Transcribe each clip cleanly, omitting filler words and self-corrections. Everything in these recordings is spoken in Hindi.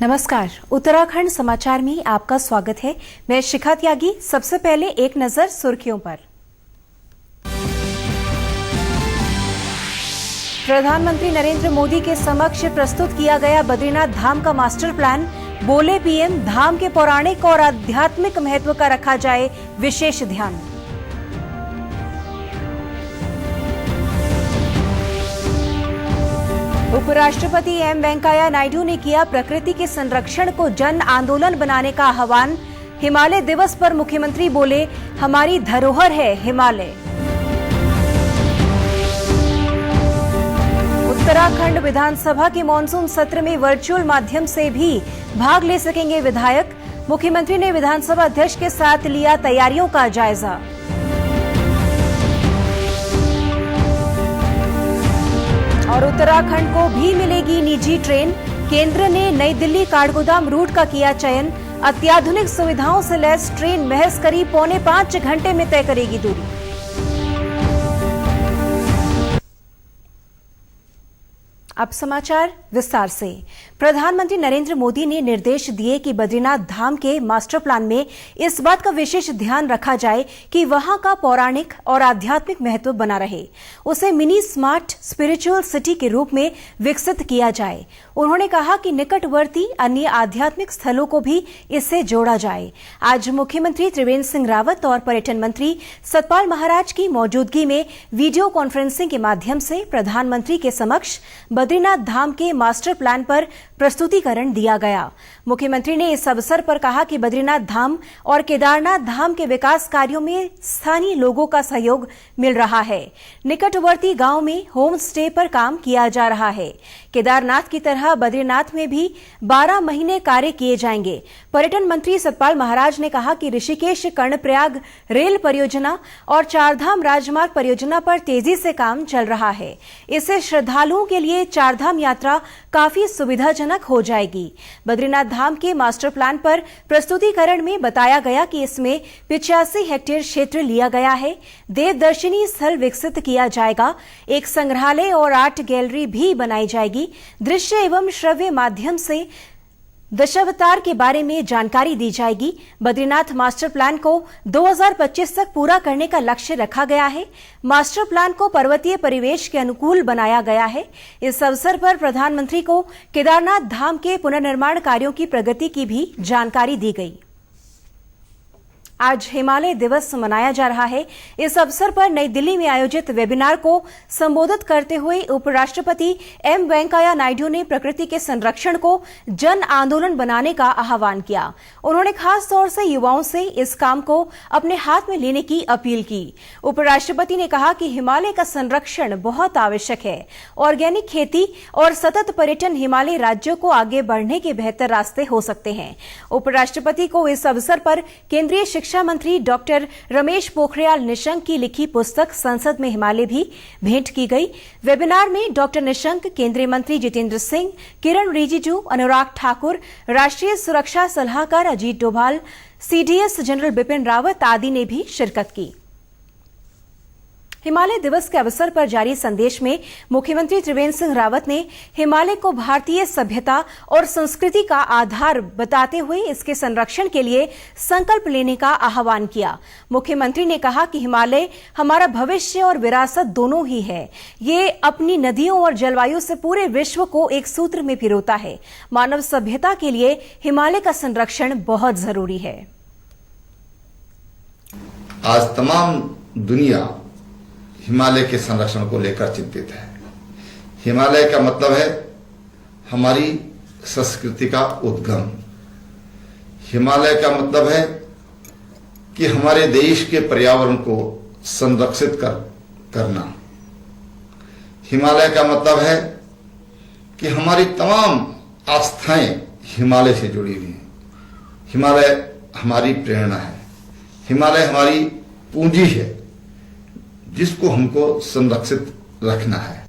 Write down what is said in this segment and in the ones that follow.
नमस्कार, उत्तराखंड समाचार में आपका स्वागत है। मैं शिखा त्यागी। सबसे पहले एक नजर सुर्खियों पर। प्रधानमंत्री नरेंद्र मोदी के समक्ष प्रस्तुत किया गया बद्रीनाथ धाम का मास्टर प्लान। बोले पीएम, धाम के पौराणिक और आध्यात्मिक महत्व का रखा जाए विशेष ध्यान। उपराष्ट्रपति एम वेंकैया नायडू ने किया प्रकृति के संरक्षण को जन आंदोलन बनाने का आह्वान। हिमालय दिवस पर मुख्यमंत्री बोले, हमारी धरोहर है हिमालय। उत्तराखंड विधानसभा के मॉनसून सत्र में वर्चुअल माध्यम से भी भाग ले सकेंगे विधायक। मुख्यमंत्री ने विधानसभा अध्यक्ष के साथ लिया तैयारियों का जायजा। और उत्तराखंड को भी मिलेगी निजी ट्रेन। केंद्र ने नई दिल्ली काठगोदाम रूट का किया चयन। अत्याधुनिक सुविधाओं से लैस ट्रेन महज करीब 4.25 घंटे में तय करेगी दूरी। अब समाचार विस्तार से। प्रधानमंत्री नरेंद्र मोदी ने निर्देश दिए कि बद्रीनाथ धाम के मास्टर प्लान में इस बात का विशेष ध्यान रखा जाए कि वहां का पौराणिक और आध्यात्मिक महत्व बना रहे। उसे मिनी स्मार्ट स्पिरिचुअल सिटी के रूप में विकसित किया जाए। उन्होंने कहा कि निकटवर्ती अन्य आध्यात्मिक स्थलों को भी इससे जोड़ा जाए। आज मुख्यमंत्री त्रिवेंद्र सिंह रावत और पर्यटन मंत्री सतपाल महाराज की मौजूदगी में वीडियो कॉन्फ्रेंसिंग के माध्यम से प्रधानमंत्री के समक्ष बद्रीनाथ धाम के मास्टर प्लान पर प्रस्तुतिकरण दिया गया। मुख्यमंत्री ने इस अवसर पर कहा कि बद्रीनाथ धाम और केदारनाथ धाम के विकास कार्यों में स्थानीय लोगों का सहयोग मिल रहा है। निकटवर्ती गांव में होम स्टे पर काम किया जा रहा है। केदारनाथ की तरह बद्रीनाथ में भी 12 महीने कार्य किए जाएंगे। पर्यटन मंत्री सतपाल महाराज ने कहा कि ऋषिकेश कर्णप्रयाग रेल परियोजना और चारधाम राजमार्ग परियोजना पर तेजी से काम चल रहा है। इससे श्रद्धालुओं के लिए चारधाम यात्रा काफी सुविधाजनक हो जाएगी। बद्रीनाथ धाम के मास्टर प्लान पर प्रस्तुतिकरण में बताया गया कि इसमें 85 हेक्टेयर क्षेत्र लिया गया है। देवदर्शनी स्थल विकसित किया जाएगा। एक संग्रहालय और आर्ट गैलरी भी बनाई जाएगी। दृश्य एवं श्रव्य माध्यम से दशावतार के बारे में जानकारी दी जाएगी। बद्रीनाथ मास्टर प्लान को 2025 तक पूरा करने का लक्ष्य रखा गया है। मास्टर प्लान को पर्वतीय परिवेश के अनुकूल बनाया गया है। इस अवसर पर प्रधानमंत्री को केदारनाथ धाम के पुनर्निर्माण कार्यों की प्रगति की भी जानकारी दी गई। आज हिमालय दिवस मनाया जा रहा है। इस अवसर पर नई दिल्ली में आयोजित वेबिनार को संबोधित करते हुए उपराष्ट्रपति एम वेंकैया नायडू ने प्रकृति के संरक्षण को जन आंदोलन बनाने का आह्वान किया। उन्होंने खास तौर से युवाओं से इस काम को अपने हाथ में लेने की अपील की। उपराष्ट्रपति ने कहा कि हिमालय का संरक्षण बहुत आवश्यक है। ऑर्गेनिक खेती और सतत पर्यटन हिमालय राज्यों को आगे बढ़ने के बेहतर रास्ते हो सकते हैं। उपराष्ट्रपति को इस अवसर पर केंद्रीय शिक्षा मंत्री डॉक्टर रमेश पोखरियाल निशंक की लिखी पुस्तक संसद में हिमालय भी भेंट की गई। वेबिनार में डॉक्टर निशंक, केंद्रीय मंत्री जितेंद्र सिंह, किरण रिजिजू, अनुराग ठाकुर, राष्ट्रीय सुरक्षा सलाहकार अजीत डोभाल, सीडीएस जनरल बिपिन रावत आदि ने भी शिरकत की। हिमालय दिवस के अवसर पर जारी संदेश में मुख्यमंत्री त्रिवेंद्र सिंह रावत ने हिमालय को भारतीय सभ्यता और संस्कृति का आधार बताते हुए इसके संरक्षण के लिए संकल्प लेने का आह्वान किया। मुख्यमंत्री ने कहा कि हिमालय हमारा भविष्य और विरासत दोनों ही है। ये अपनी नदियों और जलवायु से पूरे विश्व को एक सूत्र में पिरोता है। मानव सभ्यता के लिए हिमालय का संरक्षण बहुत जरूरी है। आज तमाम दुनिया हिमालय के संरक्षण को लेकर चिंतित है। हिमालय का मतलब है हमारी संस्कृति का उद्गम। हिमालय का मतलब है कि हमारे देश के पर्यावरण को संरक्षित करना। हिमालय का मतलब है कि हमारी तमाम आस्थाएं हिमालय से जुड़ी हुई हैं। हिमालय हमारी प्रेरणा है। हिमालय हमारी पूंजी है जिसको हमको संरक्षित रखना है।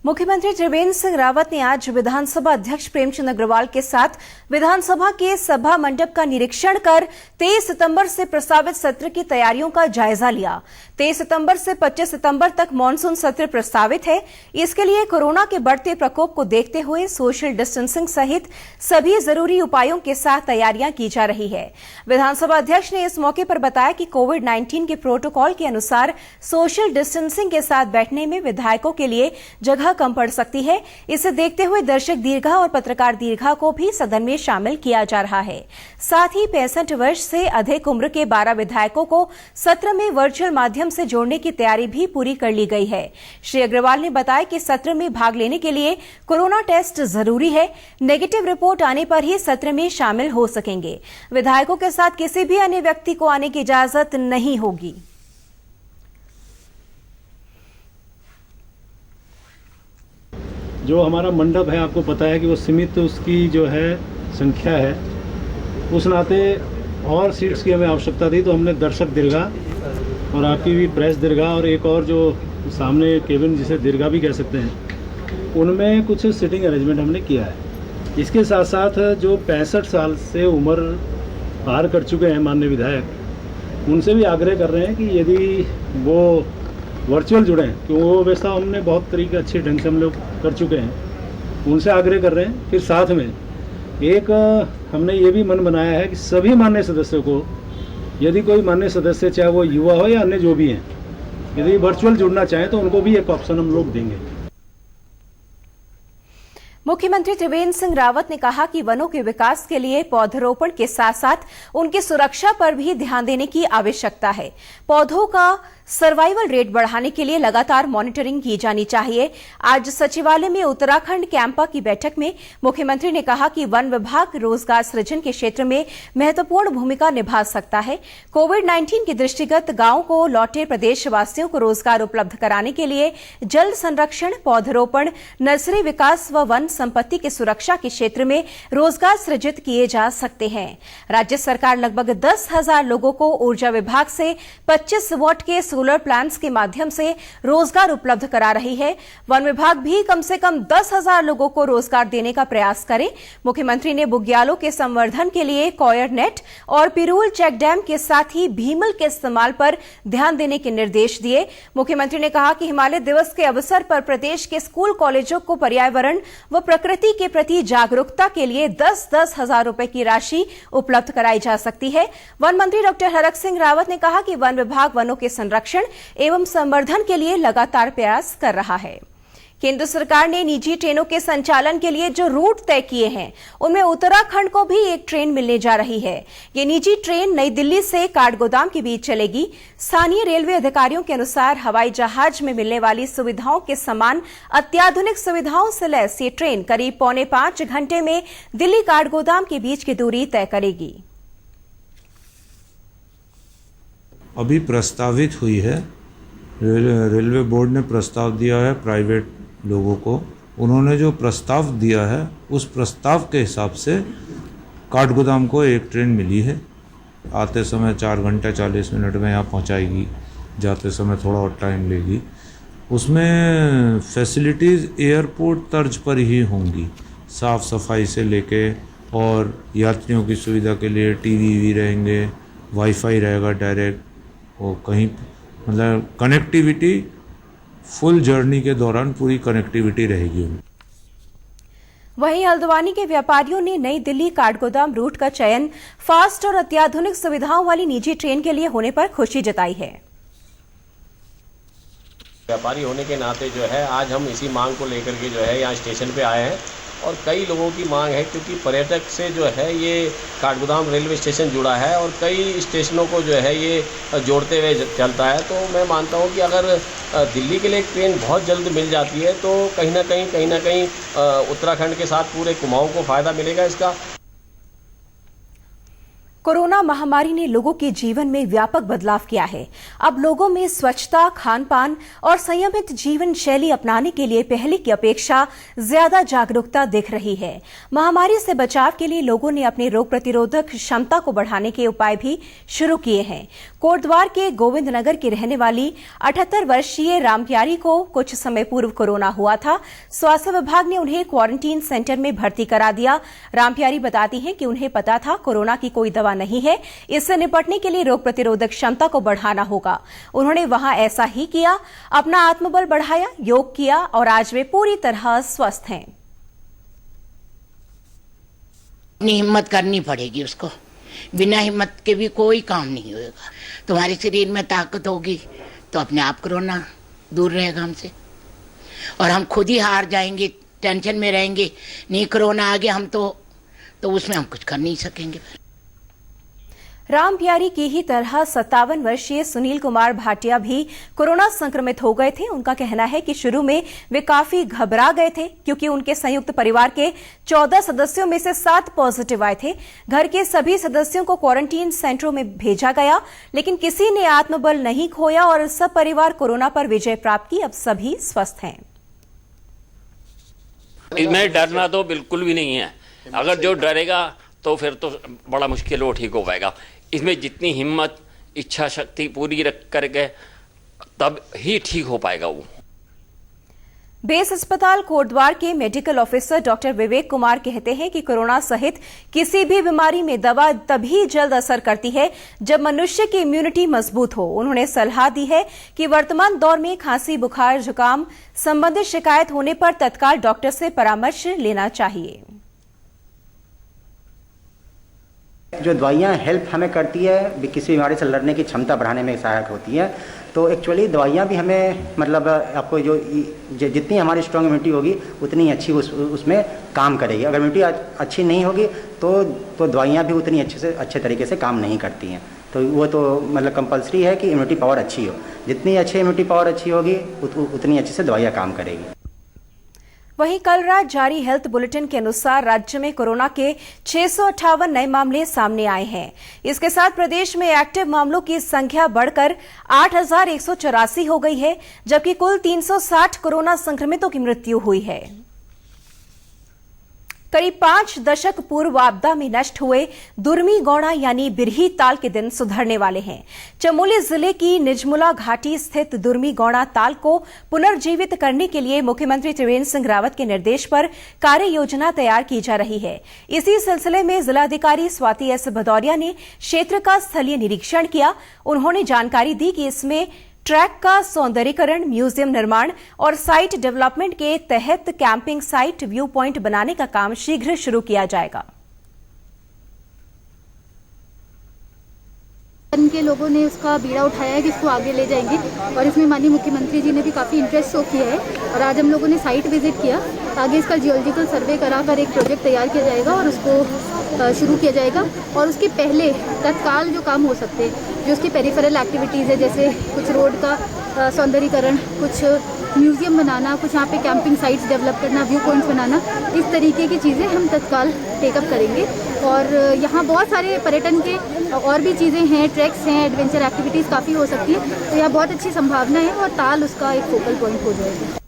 मुख्यमंत्री त्रिवेंद्र सिंह रावत ने आज विधानसभा अध्यक्ष प्रेमचंद अग्रवाल के साथ विधानसभा के सभा मंडप का निरीक्षण कर 23 सितंबर से प्रस्तावित सत्र की तैयारियों का जायजा लिया। 23 सितंबर से 25 सितंबर तक मानसून सत्र प्रस्तावित है। इसके लिए कोरोना के बढ़ते प्रकोप को देखते हुए सोशल डिस्टेंसिंग सहित सभी जरूरी उपायों के साथ तैयारियां की जा रही है। विधानसभा अध्यक्ष ने इस मौके पर बताया कि कोविड-19 के प्रोटोकॉल के अनुसार सोशल डिस्टेंसिंग के साथ बैठने में विधायकों के लिए जगह कम पड़ सकती है। इसे देखते हुए दर्शक दीर्घा और पत्रकार दीर्घा को भी सदन में शामिल किया जा रहा है। साथ ही 65 वर्ष से अधिक उम्र के 12 विधायकों को सत्र में वर्चुअल माध्यम से जोड़ने की तैयारी भी पूरी कर ली गई है। श्री अग्रवाल ने बताया कि सत्र में भाग लेने के लिए कोरोना टेस्ट जरूरी है। नेगेटिव रिपोर्ट आने पर ही सत्र में शामिल हो सकेंगे। विधायकों के साथ किसी भी अन्य व्यक्ति को आने की इजाजत नहीं होगी। जो हमारा मंडप है, आपको पता है कि वो सीमित उसकी जो है संख्या है, उस नाते और सीट्स की हमें आवश्यकता थी, तो हमने दर्शक दीर्घा और आपकी भी प्रेस दीर्घा और एक और जो सामने केबिन जिसे दीर्घा भी कह सकते हैं, उनमें कुछ सिटिंग अरेंजमेंट हमने किया है। इसके साथ साथ जो 65 साल से उम्र पार कर चुके हैं माननीय विधायक, उनसे भी आग्रह कर रहे हैं कि यदि वो वर्चुअल जुड़ें, क्योंकि वो व्यवस्था हमने बहुत तरीके अच्छे ढंग से हम लोग कर चुके हैं, उनसे आग्रह कर रहे हैं। फिर साथ में एक हमने ये भी मन बनाया है कि सभी माननीय सदस्यों को, यदि कोई माननीय सदस्य चाहे वो युवा हो या अन्य जो भी हैं, यदि वर्चुअल जुड़ना चाहें तो उनको भी एक ऑप्शन हम लोग देंगे। मुख्यमंत्री त्रिवेंद्र सिंह रावत ने कहा कि वनों के विकास के लिए पौधरोपण के साथ साथ उनकी सुरक्षा पर भी ध्यान देने की आवश्यकता है। पौधों का सर्वाइवल रेट बढ़ाने के लिए लगातार मॉनिटरिंग की जानी चाहिए। आज सचिवालय में उत्तराखंड कैंपा की बैठक में मुख्यमंत्री ने कहा कि वन विभाग रोजगार सृजन के क्षेत्र में महत्वपूर्ण भूमिका निभा सकता है। कोविड-19 के दृष्टिगत गांव को लौटे प्रदेशवासियों को रोजगार उपलब्ध कराने के लिए जल संरक्षण, पौधरोपण, नर्सरी विकास व वन संपत्ति की सुरक्षा के क्षेत्र में रोजगार सृजित किए जा सकते हैं। राज्य सरकार लगभग 10,000 लोगों को ऊर्जा विभाग से 25 वाट के सोलर प्लांट्स के माध्यम से रोजगार उपलब्ध करा रही है। वन विभाग भी कम से कम 10,000 लोगों को रोजगार देने का प्रयास करे। मुख्यमंत्री ने बुग्यालों के संवर्धन के लिए कॉयर नेट और पिरूल चेक डैम के साथ ही भीमल के इस्तेमाल पर ध्यान देने के निर्देश दिए। मुख्यमंत्री ने कहा कि हिमालय दिवस के अवसर पर प्रदेश के स्कूल कॉलेजों को पर्यावरण व प्रकृति के प्रति जागरूकता के लिए 10-10 हजार रुपए की राशि उपलब्ध कराई जा सकती है। वन मंत्री डॉक्टर हरक सिंह रावत ने कहा कि वन विभाग वनों के संरक्षण एवं संवर्धन के लिए लगातार प्रयास कर रहा है। केंद्र सरकार ने निजी ट्रेनों के संचालन के लिए जो रूट तय किए हैं, उनमें उत्तराखंड को भी एक ट्रेन मिलने जा रही है। ये निजी ट्रेन नई दिल्ली से काठगोदाम के बीच चलेगी। स्थानीय रेलवे अधिकारियों के अनुसार हवाई जहाज में मिलने वाली सुविधाओं के समान अत्याधुनिक सुविधाओं से लैस ये ट्रेन करीब 4.25 घंटे में दिल्ली काठगोदाम के बीच की दूरी तय करेगी। अभी प्रस्तावित हुई है, रेलवे बोर्ड ने प्रस्ताव दिया है प्राइवेट लोगों को। उन्होंने जो प्रस्ताव दिया है उस प्रस्ताव के हिसाब से काठगोदाम को एक ट्रेन मिली है। आते समय 4 घंटे 40 मिनट में यहाँ पहुँचाएगी, जाते समय थोड़ा और टाइम लेगी। उसमें फैसिलिटीज़ एयरपोर्ट तर्ज पर ही होंगी, साफ़ सफाई से लेके, और यात्रियों की सुविधा के लिए टीवी भी रहेंगे, वाईफाई रहेगा डायरेक्ट, और कहीं मतलब कनेक्टिविटी फुल जर्नी के दौरान पूरी कनेक्टिविटी रहेगी। वहीं हल्द्वानी के व्यापारियों ने नई दिल्ली काठगोदाम रूट का चयन फास्ट और अत्याधुनिक सुविधाओं वाली निजी ट्रेन के लिए होने पर खुशी जताई है। व्यापारी होने के नाते जो है आज हम इसी मांग को लेकर के जो है यहाँ स्टेशन पे आए हैं, और कई लोगों की मांग है क्योंकि पर्यटक से जो है ये काठगोदाम रेलवे स्टेशन जुड़ा है और कई स्टेशनों को जो है ये जोड़ते हुए चलता है। तो मैं मानता हूँ कि अगर दिल्ली के लिए एक ट्रेन बहुत जल्द मिल जाती है तो कहीं ना कहीं उत्तराखंड के साथ पूरे कुमाऊं को फ़ायदा मिलेगा इसका। कोरोना महामारी ने लोगों के जीवन में व्यापक बदलाव किया है। अब लोगों में स्वच्छता, खान-पान और संयमित जीवन शैली अपनाने के लिए पहले की अपेक्षा ज्यादा जागरूकता दिख रही है। महामारी से बचाव के लिए लोगों ने अपने रोग प्रतिरोधक क्षमता को बढ़ाने के उपाय भी शुरू किए हैं। कोटद्वार के गोविंद नगर की रहने वाली 78 वर्षीय रामप्यारी को कुछ समय पूर्व कोरोना हुआ था। स्वास्थ्य विभाग ने उन्हें क्वारंटीन सेंटर में भर्ती करा दिया। रामप्यारी बताती हैं कि उन्हें पता था कोरोना की कोई दवा नहीं है, इससे निपटने के लिए रोग प्रतिरोधक क्षमता को बढ़ाना होगा। उन्होंने वहां ऐसा ही किया, अपना आत्मबल बढ़ाया, योग किया और आज वे पूरी तरह स्वस्थ हैं। अपनी हिम्मत करनी पड़ेगी उसको, बिना हिम्मत के भी कोई काम नहीं होगा। तुम्हारे शरीर में ताकत होगी तो अपने आप कोरोना दूर रहेगा हमसे, और हम खुद ही हार जाएंगे, टेंशन में रहेंगे, नहीं कोरोना आ गया हम तो उसमें हम कुछ कर नहीं सकेंगे। रामप्यारी की ही तरह 57 वर्षीय सुनील कुमार भाटिया भी कोरोना संक्रमित हो गए थे। उनका कहना है कि शुरू में वे काफी घबरा गए थे क्योंकि उनके संयुक्त परिवार के 14 सदस्यों में से 7 पॉजिटिव आए थे। घर के सभी सदस्यों को क्वारंटीन सेंटरों में भेजा गया, लेकिन किसी ने आत्मबल नहीं खोया और सब परिवार कोरोना पर विजय प्राप्त की। अब सभी स्वस्थ हैं। इसमें डरना तो बिल्कुल भी नहीं है। अगर जो डरेगा तो फिर तो बड़ा मुश्किल हो ठीक हो पाएगा। इसमें जितनी हिम्मत, इच्छा शक्ति पूरी रख करके तब ही ठीक हो पाएगा वो। बेस अस्पताल कोटद्वार के medical officer doctor Vivek Kumar कहते हैं कि कोरोना सहित किसी भी बीमारी में दवा तभी जल्द असर करती है जब मनुष्य की इम्यूनिटी मजबूत हो। उन्होंने सलाह दी है कि वर्तमान दौर में खांसी, बुखार, जुकाम संबंधित शिकायत होने पर तत्काल डॉक्टर से परामर्श लेना चाहिए। जो दवाइयाँ हेल्प हमें करती है, किसी बीमारी से लड़ने की क्षमता बढ़ाने में सहायक होती है। तो एक्चुअली दवाइयाँ भी हमें मतलब आपको जो जितनी हमारी स्ट्रॉन्ग इम्यूनिटी होगी उतनी अच्छी उसमें काम करेगी। अगर इम्यूनिटी अच्छी नहीं होगी तो दवाइयाँ भी उतनी अच्छे तरीके से काम नहीं करती हैं। तो वो तो मतलब कंपलसरी है कि इम्यूनिटी पावर अच्छी हो। जितनी अच्छी इम्यूनिटी पावर अच्छी होगी उतनी अच्छे से दवाइयाँ काम करेगी। वहीं कल रात जारी हेल्थ बुलेटिन के अनुसार राज्य में कोरोना के 658 नए मामले सामने आए हैं। इसके साथ प्रदेश में एक्टिव मामलों की संख्या बढ़कर 8,184 हो गई है, जबकि कुल 360 कोरोना संक्रमितों की मृत्यु हुई है। करीब 5 दशक पूर्व आपदा में नष्ट हुए दुर्मी गौड़ा यानी बिरही ताल के दिन सुधरने वाले हैं। चमोली जिले की निजमुला घाटी स्थित दुर्मी गौड़ा ताल को पुनर्जीवित करने के लिए मुख्यमंत्री त्रिवेंद्र सिंह रावत के निर्देश पर कार्य योजना तैयार की जा रही है। इसी सिलसिले में जिलाधिकारी स्वाति एस भदौरिया ने क्षेत्र का स्थलीय निरीक्षण किया। उन्होंने जानकारी दी कि इसमें ट्रैक का सौंदर्यीकरण, म्यूजियम निर्माण और साइट डेवलपमेंट के तहत कैंपिंग साइट, व्यू पॉइंट बनाने का काम शीघ्र शुरू किया जाएगा। के लोगों ने उसका बीड़ा उठाया है कि इसको आगे ले जाएंगे, और इसमें माननीय मुख्यमंत्री जी ने भी काफ़ी इंटरेस्ट शो किया है। और आज हम लोगों ने साइट विजिट किया। आगे इसका जियोलॉजिकल सर्वे कराकर एक प्रोजेक्ट तैयार किया जाएगा और उसको शुरू किया जाएगा। और उसके पहले तत्काल जो काम हो सकते हैं, जो उसकी पेरिफेरल एक्टिविटीज़ है, जैसे कुछ रोड का सौंदर्यीकरण, कुछ म्यूजियम बनाना, कुछ यहाँ पे कैंपिंग साइट्स डेवलप करना, व्यू पॉइंट्स बनाना, इस तरीके की चीज़ें हम तत्काल टेकअप करेंगे। और यहाँ बहुत सारे पर्यटन के और भी चीज़ें हैं, ट्रैक्स हैं, एडवेंचर एक्टिविटीज़ काफ़ी हो सकती है। तो यहाँ बहुत अच्छी संभावना है और ताल उसका एक फोकल पॉइंट हो जाएगा।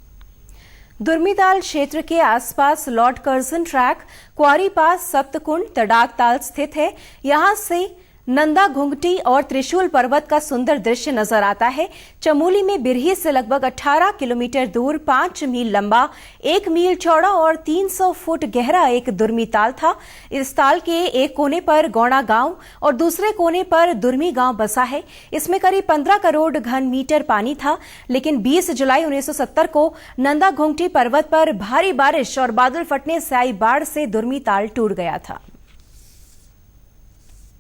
दुर्मीताल क्षेत्र के आसपास लॉर्ड कर्जन ट्रैक, क्वारी पास, सप्तकुंड, तड़ाक ताल स्थित है। यहाँ से नंदा घुंघटी और त्रिशूल पर्वत का सुंदर दृश्य नजर आता है। चमोली में बिरही से लगभग 18 किलोमीटर दूर 5 मील लंबा, 1 मील चौड़ा और 300 फुट गहरा एक दुर्मी ताल था। इस ताल के एक कोने पर गौड़ा गांव और दूसरे कोने पर दुर्मी गांव बसा है। इसमें करीब 15 करोड़ घन मीटर पानी था, लेकिन 20 जुलाई 1970 को नंदा घुंघटी पर्वत पर भारी बारिश और बादल फटने से आई बाढ़ से दुर्मी ताल टूट गया था।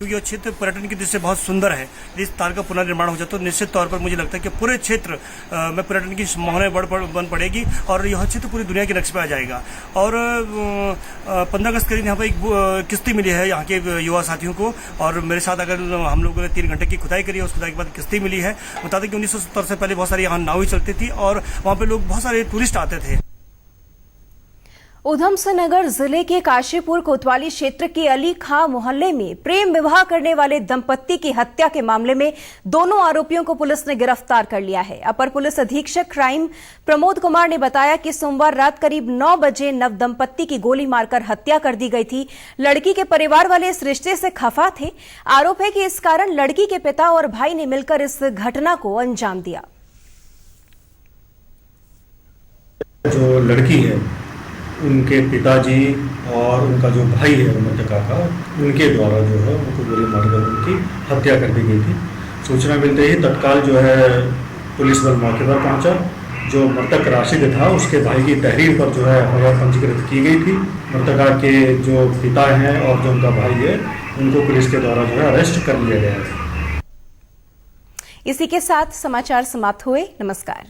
ये क्षेत्र पर्यटन की दृष्टि से बहुत सुंदर है। इस ताल का पुनर्निर्माण हो जाए तो निश्चित तौर पर मुझे लगता है कि पूरे क्षेत्र में पर्यटन की मोहरें बन पड़ेगी और यह क्षेत्र पूरी दुनिया के नक्शे पर आ जाएगा। और 15 अगस्त के दिन यहाँ पर एक किश्ती मिली है यहाँ के युवा साथियों को, और मेरे साथ अगर हम लोगों ने 3 घंटे की खुदाई करी है, उस खुदाई के बाद किश्ती मिली है। बता दें कि 1970 से पहले बहुत सारी यहाँ नावें चलती थी और वहाँ पे लोग बहुत सारे टूरिस्ट आते थे। उधमसिंह नगर जिले के काशीपुर कोतवाली क्षेत्र के अली खां मोहल्ले में प्रेम विवाह करने वाले दंपत्ति की हत्या के मामले में दोनों आरोपियों को पुलिस ने गिरफ्तार कर लिया है। अपर पुलिस अधीक्षक क्राइम प्रमोद कुमार ने बताया कि सोमवार रात करीब 9 बजे नव दंपत्ति की गोली मारकर हत्या कर दी गई थी। लड़की के परिवार वाले इस रिश्ते से खफा थे। आरोप है कि इस कारण लड़की के पिता और भाई ने मिलकर इस घटना को अंजाम दिया। जो लड़की है उनके पिताजी और उनका जो भाई है मृतका का, उनके द्वारा जो है उनको गोली मारकर उनकी हत्या कर दी गई थी। सूचना मिलते ही तत्काल जो है पुलिस बल मौके पर पहुंचा। जो मृतक राशिद था उसके भाई की तहरीर पर जो है एफआईआर पंजीकृत की गई थी। मृतका के जो पिता हैं और जो उनका भाई है उनको पुलिस के द्वारा जो है अरेस्ट कर लिया गया है। इसी के साथ समाचार समाप्त हुए। नमस्कार।